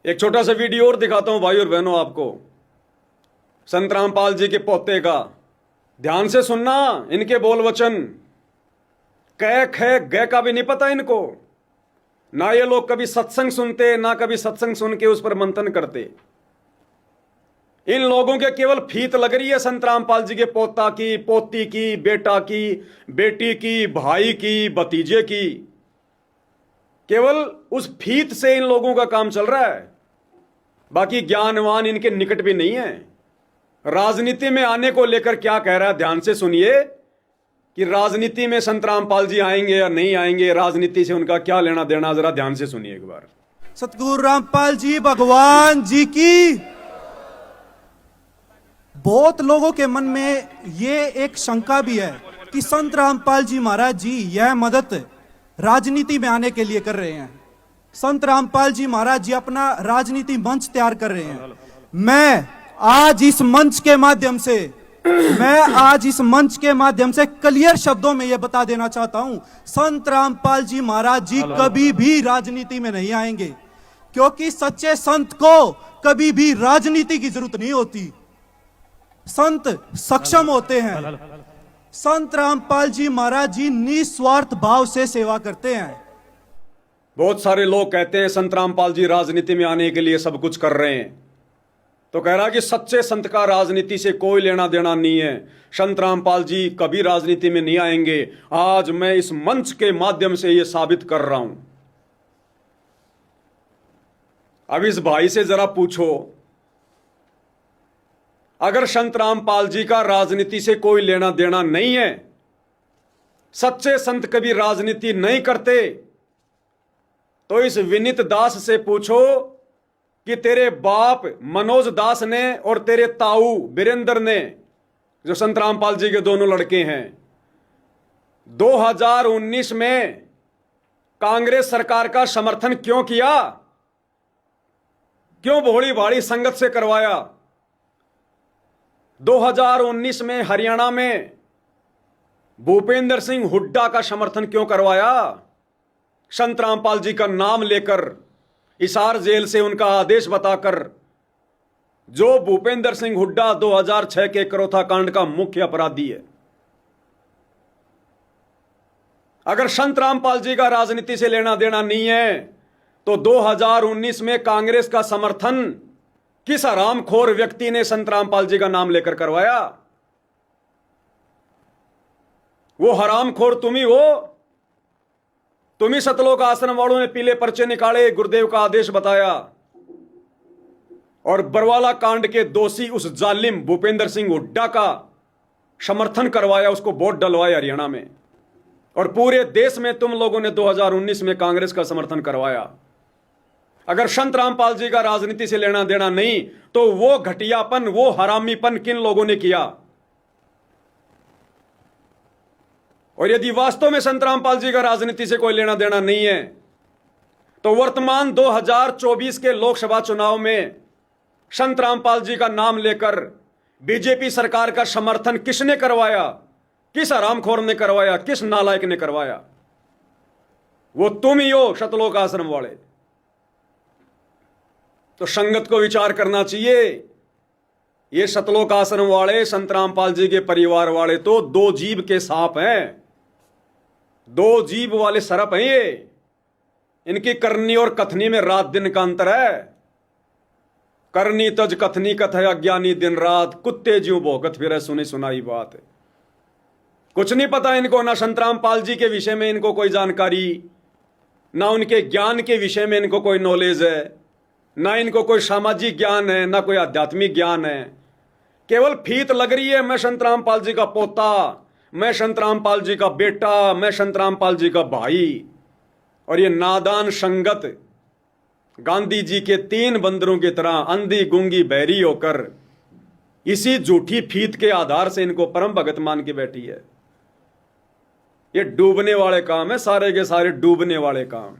एक छोटा सा वीडियो और दिखाता हूं भाई और बहनों आपको, संत रामपाल जी के पोते का। ध्यान से सुनना इनके बोल वचन। कै खे गै का भी नहीं पता इनको। ना ये लोग कभी सत्संग सुनते, ना कभी सत्संग सुन के उस पर मंथन करते। इन लोगों के केवल फीत लग रही है संत रामपाल जी के पोता की, पोती की, बेटा की, बेटी की, भाई की, भतीजे की। केवल उस फीत से इन लोगों का काम चल रहा है। बाकी ज्ञानवान इनके निकट भी नहीं है। राजनीति में आने को लेकर क्या कह रहा है, ध्यान से सुनिए कि राजनीति में संत रामपाल जी आएंगे या नहीं आएंगे, राजनीति से उनका क्या लेना देना, जरा ध्यान से सुनिए एक बार। सतगुरु रामपाल जी भगवान जी की। बहुत लोगों के मन में ये एक शंका भी है कि संत रामपाल जी महाराज जी यह मदद राजनीति में आने के लिए कर रहे हैं। संत रामपाल जी महाराज जी अपना राजनीति मंच तैयार कर रहे हैं। मैं आज इस मंच के माध्यम से क्लियर शब्दों में यह बता देना चाहता हूं, संत रामपाल जी महाराज जी कभी भी राजनीति में नहीं आएंगे, क्योंकि सच्चे संत को कभी भी राजनीति की जरूरत नहीं होती। संत सक्षम होते हैं। संत रामपाल जी महाराज जी निस्वार्थ भाव से सेवा करते हैं। बहुत सारे लोग कहते हैं संत रामपाल जी राजनीति में आने के लिए सब कुछ कर रहे हैं, तो कह रहा कि सच्चे संत का राजनीति से कोई लेना देना नहीं है, संत रामपाल जी कभी राजनीति में नहीं आएंगे। आज मैं इस मंच के माध्यम से यह साबित कर रहा हूं। अब इस भाई से जरा पूछो, अगर संत रामपाल जी का राजनीति से कोई लेना देना नहीं है, सच्चे संत कभी राजनीति नहीं करते, तो इस विनीत दास से पूछो कि तेरे बाप मनोज दास ने और तेरे ताऊ वीरेंद्र ने, जो संत रामपाल जी के दोनों लड़के हैं, 2019 में कांग्रेस सरकार का समर्थन क्यों किया? क्यों भोली भाड़ी संगत से करवाया? 2019 में हरियाणा में भूपेंद्र सिंह हुड्डा का समर्थन क्यों करवाया? संत रामपाल जी का नाम लेकर, हिसार जेल से उनका आदेश बताकर, जो भूपेंद्र सिंह हुड्डा 2006 के करोथा कांड का मुख्य अपराधी है। अगर संत रामपाल जी का राजनीति से लेना देना नहीं है, तो 2019 में कांग्रेस का समर्थन किस हरामखोर व्यक्ति ने संत रामपाल जी का नाम लेकर करवाया? वो हरामखोर तुम ही हो। तुम ही सतलोक आश्रम वालों ने पीले पर्चे निकाले, गुरुदेव का आदेश बताया, और बरवाला कांड के दोषी उस जालिम भूपेंद्र सिंह हुड्डा का समर्थन करवाया, उसको वोट डलवाए हरियाणा में, और पूरे देश में तुम लोगों ने 2019 में कांग्रेस का समर्थन करवाया। अगर संत रामपाल जी का राजनीति से लेना देना नहीं, तो वो घटियापन, वो हरामीपन किन लोगों ने किया? और यदि वास्तव में संत रामपाल जी का राजनीति से कोई लेना देना नहीं है, तो वर्तमान 2024 के लोकसभा चुनाव में संत रामपाल जी का नाम लेकर बीजेपी सरकार का समर्थन किसने करवाया? किस हरामखोर ने करवाया? किस नालायक ने करवाया? वो तुम ही हो, सतलोक आश्रम वाले। तो संगत को विचार करना चाहिए। ये सतलोक आश्रम वाले, संत रामपाल जी के परिवार वाले तो दो जीभ के सांप हैं, दो जीभ वाले सरप हैं ये। इनकी करनी और कथनी में रात दिन का अंतर है। करनी तज कथनी कथ है, अज्ञानी दिन रात, कुत्ते ज्यों भौंकत फिरे सुनी सुनाई बात। कुछ नहीं पता इनको, ना संत रामपाल जी के विषय में इनको कोई जानकारी, ना उनके ज्ञान के विषय में इनको कोई नॉलेज है, ना इनको कोई सामाजिक ज्ञान है, ना कोई आध्यात्मिक ज्ञान है। केवल फीत लग रही है, मैं संत रामपाल जी का पोता, मैं संत रामपाल जी का बेटा, मैं संत रामपाल जी का भाई। और ये नादान संगत गांधी जी के 3 बंदरों की तरह अंधी गूंगी बहरी होकर इसी झूठी फीत के आधार से इनको परम भगत मान के बैठी है। ये डूबने वाले काम है, सारे के सारे डूबने वाले काम।